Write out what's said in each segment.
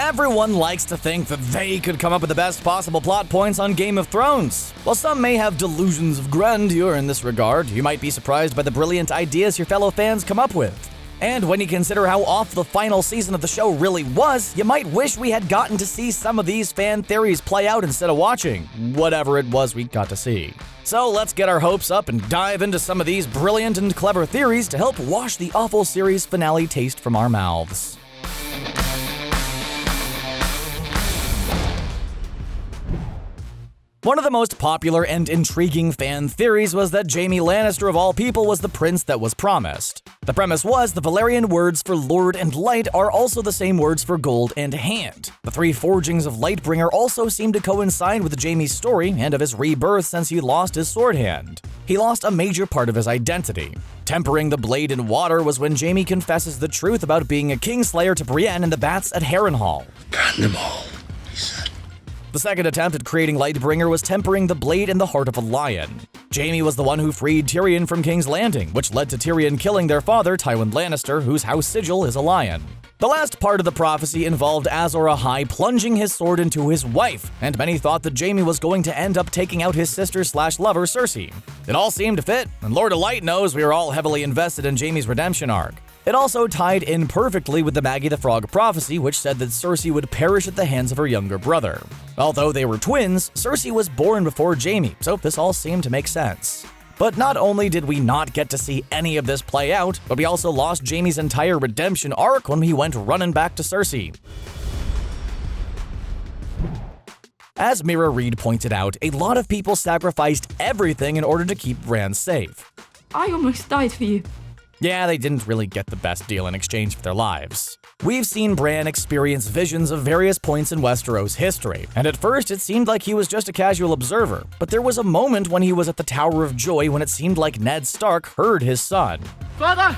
Everyone likes to think that they could come up with the best possible plot points on Game of Thrones. While some may have delusions of grandeur in this regard, you might be surprised by the brilliant ideas your fellow fans come up with. And when you consider how off the final season of the show really was, you might wish we had gotten to see some of these fan theories play out instead of watching whatever it was we got to see. So let's get our hopes up and dive into some of these brilliant and clever theories to help wash the awful series finale taste from our mouths. One of the most popular and intriguing fan theories was that Jaime Lannister of all people was the prince that was promised. The premise was the Valyrian words for Lord and Light are also the same words for gold and hand. The three forgings of Lightbringer also seem to coincide with Jaime's story and of his rebirth since he lost his sword hand. He lost a major part of his identity. Tempering the blade in water was when Jaime confesses the truth about being a kingslayer to Brienne in the bats at Harrenhal. Burn them all, he said. The second attempt at creating Lightbringer was tempering the blade in the heart of a lion. Jaime was the one who freed Tyrion from King's Landing, which led to Tyrion killing their father, Tywin Lannister, whose house sigil is a lion. The last part of the prophecy involved Azor Ahai plunging his sword into his wife, and many thought that Jaime was going to end up taking out his sister/lover Cersei. It all seemed to fit, and Lord of Light knows we were all heavily invested in Jaime's redemption arc. It also tied in perfectly with the Maggie the Frog prophecy, which said that Cersei would perish at the hands of her younger brother. Although they were twins, Cersei was born before Jaime, so this all seemed to make sense. But not only did we not get to see any of this play out, but we also lost Jaime's entire redemption arc when he went running back to Cersei. As Mira Reed pointed out, a lot of people sacrificed everything in order to keep Bran safe. I almost died for you. Yeah, they didn't really get the best deal in exchange for their lives. We've seen Bran experience visions of various points in Westeros history, and at first it seemed like he was just a casual observer, but there was a moment when he was at the Tower of Joy when it seemed like Ned Stark heard his son. Father!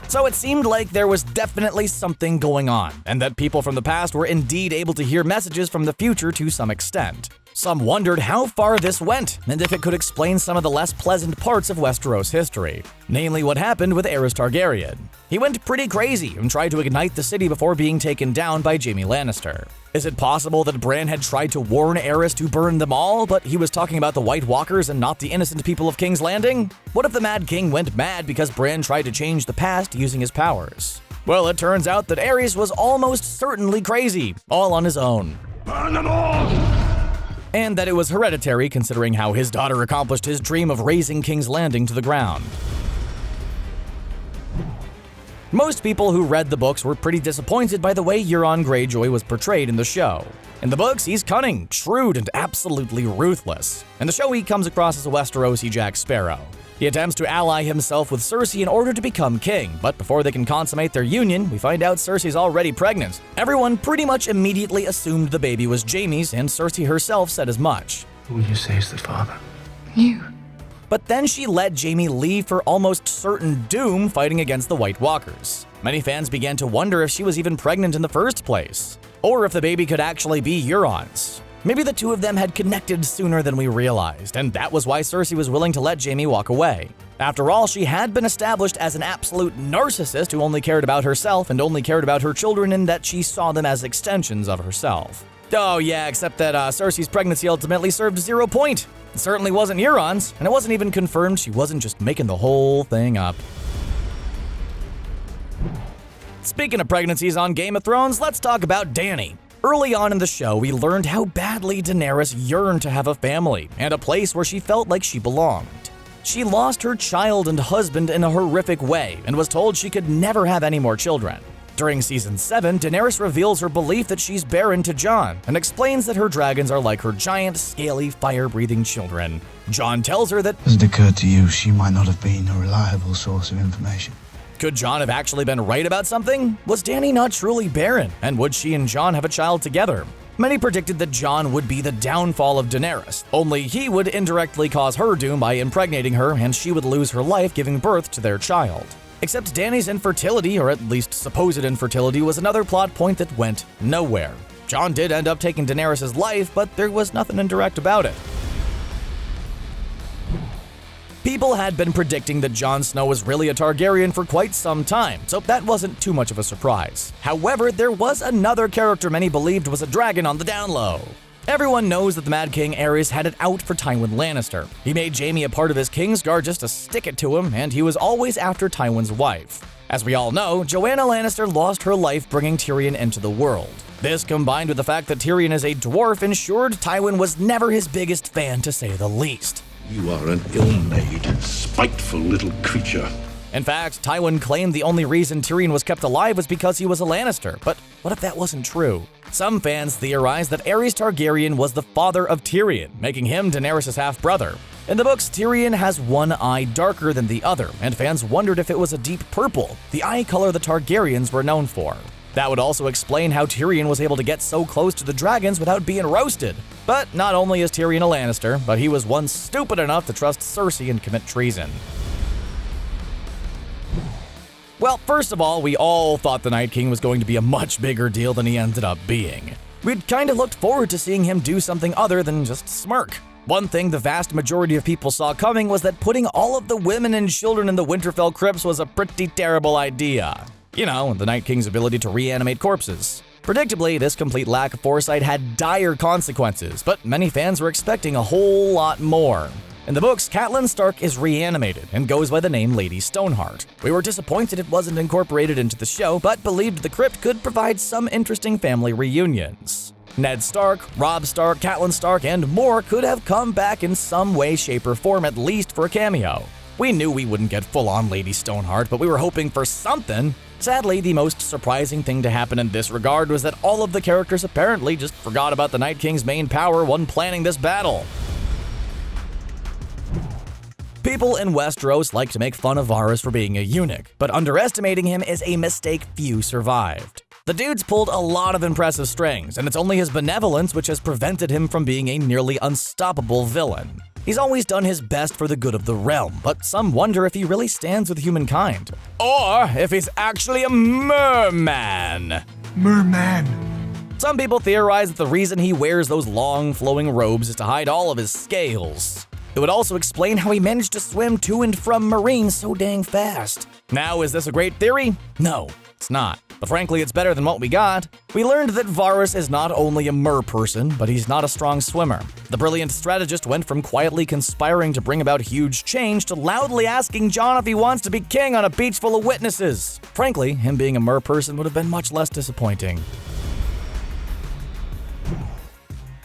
So it seemed like there was definitely something going on, and that people from the past were indeed able to hear messages from the future to some extent. Some wondered how far this went, and if it could explain some of the less pleasant parts of Westeros history, namely what happened with Aras Targaryen. He went pretty crazy and tried to ignite the city before being taken down by Jaime Lannister. Is it possible that Bran had tried to warn Aras to burn them all, but he was talking about the White Walkers and not the innocent people of King's Landing? What if the Mad King went mad because Bran tried to change the past using his powers? Well, it turns out that Ares was almost certainly crazy, all on his own. Burn them all! And that it was hereditary considering how his daughter accomplished his dream of razing King's Landing to the ground. Most people who read the books were pretty disappointed by the way Euron Greyjoy was portrayed in the show. In the books, he's cunning, shrewd, and absolutely ruthless. In the show, he comes across as a Westerosi Jack Sparrow. He attempts to ally himself with Cersei in order to become king, but before they can consummate their union, we find out Cersei's already pregnant. Everyone pretty much immediately assumed the baby was Jaime's, and Cersei herself said as much. Who you say is the father? You. But then she let Jaime leave for almost certain doom fighting against the White Walkers. Many fans began to wonder if she was even pregnant in the first place, or if the baby could actually be Euron's. Maybe the two of them had connected sooner than we realized, and that was why Cersei was willing to let Jaime walk away. After all, she had been established as an absolute narcissist who only cared about herself and only cared about her children, and that she saw them as extensions of herself. Oh yeah, except that Cersei's pregnancy ultimately served 0 point. It certainly wasn't Euron's, and it wasn't even confirmed she wasn't just making the whole thing up. Speaking of pregnancies on Game of Thrones, let's talk about Dany. Early on in the show, we learned how badly Daenerys yearned to have a family and a place where she felt like she belonged. She lost her child and husband in a horrific way and was told she could never have any more children. During Season 7, Daenerys reveals her belief that she's barren to Jon and explains that her dragons are like her giant, scaly, fire-breathing children. Jon tells her that, Has it occurred to you she might not have been a reliable source of information? Could Jon have actually been right about something? Was Dany not truly barren? And would she and Jon have a child together? Many predicted that Jon would be the downfall of Daenerys, only he would indirectly cause her doom by impregnating her, and she would lose her life giving birth to their child. Except Dany's infertility, or at least supposed infertility, was another plot point that went nowhere. Jon did end up taking Daenerys' life, but there was nothing indirect about it. People had been predicting that Jon Snow was really a Targaryen for quite some time, so that wasn't too much of a surprise. However, there was another character many believed was a dragon on the down low. Everyone knows that the Mad King Aerys had it out for Tywin Lannister. He made Jaime a part of his Kingsguard just to stick it to him, and he was always after Tywin's wife. As we all know, Joanna Lannister lost her life bringing Tyrion into the world. This, combined with the fact that Tyrion is a dwarf, ensured Tywin was never his biggest fan, to say the least. You are an ill-made, spiteful little creature. In fact, Tywin claimed the only reason Tyrion was kept alive was because he was a Lannister, but what if that wasn't true? Some fans theorize that Aerys Targaryen was the father of Tyrion, making him Daenerys' half-brother. In the books, Tyrion has one eye darker than the other, and fans wondered if it was a deep purple, the eye color the Targaryens were known for. That would also explain how Tyrion was able to get so close to the dragons without being roasted. But not only is Tyrion a Lannister, but he was once stupid enough to trust Cersei and commit treason. Well, first of all, we all thought the Night King was going to be a much bigger deal than he ended up being. We'd kind of looked forward to seeing him do something other than just smirk. One thing the vast majority of people saw coming was that putting all of the women and children in the Winterfell crypts was a pretty terrible idea. You know, the Night King's ability to reanimate corpses. Predictably, this complete lack of foresight had dire consequences, but many fans were expecting a whole lot more. In the books, Catelyn Stark is reanimated and goes by the name Lady Stoneheart. We were disappointed it wasn't incorporated into the show, but believed the crypt could provide some interesting family reunions. Ned Stark, Robb Stark, Catelyn Stark, and more could have come back in some way, shape, or form, at least for a cameo. We knew we wouldn't get full-on Lady Stoneheart, but we were hoping for something. Sadly, the most surprising thing to happen in this regard was that all of the characters apparently just forgot about the Night King's main power when planning this battle. People in Westeros like to make fun of Varys for being a eunuch, but underestimating him is a mistake few survived. The dude's pulled a lot of impressive strings, and it's only his benevolence which has prevented him from being a nearly unstoppable villain. He's always done his best for the good of the realm, but some wonder if he really stands with humankind. Or if he's actually a merman. Merman. Some people theorize that the reason he wears those long, flowing robes is to hide all of his scales. It would also explain how he managed to swim to and from marines so dang fast. Now, is this a great theory? No, it's not. But frankly, it's better than what we got. We learned that Varys is not only a mer-person, but he's not a strong swimmer. The brilliant strategist went from quietly conspiring to bring about huge change to loudly asking Jon if he wants to be king on a beach full of witnesses. Frankly, him being a mer-person would have been much less disappointing.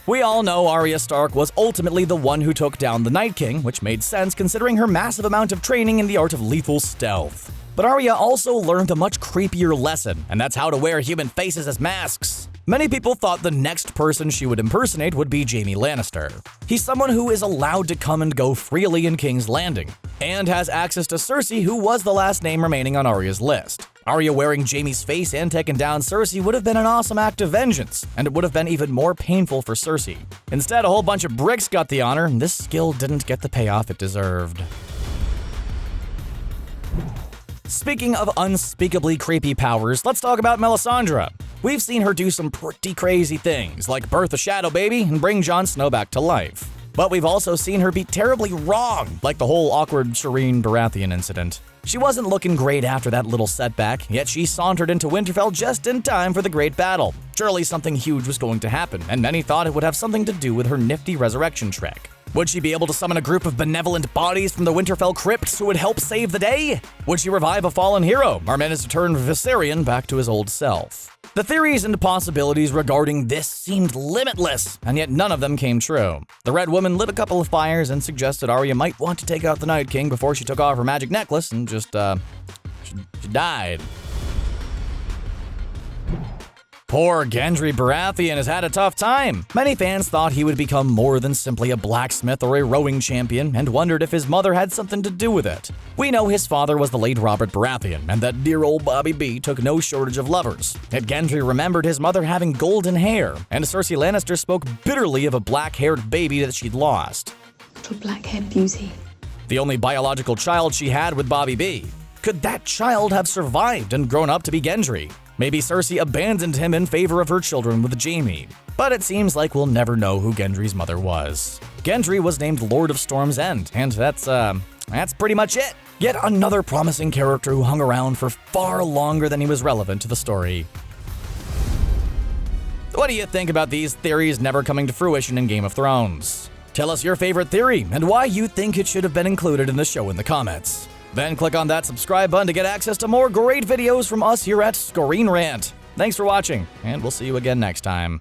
We all know Arya Stark was ultimately the one who took down the Night King, which made sense considering her massive amount of training in the art of lethal stealth. But Arya also learned a much creepier lesson, and that's how to wear human faces as masks. Many people thought the next person she would impersonate would be Jaime Lannister. He's someone who is allowed to come and go freely in King's Landing, and has access to Cersei, who was the last name remaining on Arya's list. Arya wearing Jaime's face and taking down Cersei would have been an awesome act of vengeance, and it would have been even more painful for Cersei. Instead, a whole bunch of bricks got the honor, and this skill didn't get the payoff it deserved. Speaking of unspeakably creepy powers, let's talk about Melisandre. We've seen her do some pretty crazy things, like birth a shadow baby and bring Jon Snow back to life. But we've also seen her be terribly wrong, like the whole awkward Shireen Baratheon incident. She wasn't looking great after that little setback, yet she sauntered into Winterfell just in time for the great battle. Surely something huge was going to happen, and many thought it would have something to do with her nifty resurrection trick. Would she be able to summon a group of benevolent bodies from the Winterfell crypts who would help save the day? Would she revive a fallen hero, or manage to turn Viserion back to his old self? The theories and possibilities regarding this seemed limitless, and yet none of them came true. The Red Woman lit a couple of fires and suggested Arya might want to take out the Night King before she took off her magic necklace and just, she died. Poor Gendry Baratheon has had a tough time. Many fans thought he would become more than simply a blacksmith or a rowing champion, and wondered if his mother had something to do with it. We know his father was the late Robert Baratheon, and that dear old Bobby B took no shortage of lovers. Yet Gendry remembered his mother having golden hair, and Cersei Lannister spoke bitterly of a black-haired baby that she'd lost. Little black-haired beauty. The only biological child she had with Bobby B. Could that child have survived and grown up to be Gendry? Maybe Cersei abandoned him in favor of her children with Jaime. But it seems like we'll never know who Gendry's mother was. Gendry was named Lord of Storm's End, and that's that's pretty much it. Yet another promising character who hung around for far longer than he was relevant to the story. What do you think about these theories never coming to fruition in Game of Thrones? Tell us your favorite theory and why you think it should have been included in the show in the comments. Then click on that subscribe button to get access to more great videos from us here at Screen Rant. Thanks for watching, and we'll see you again next time.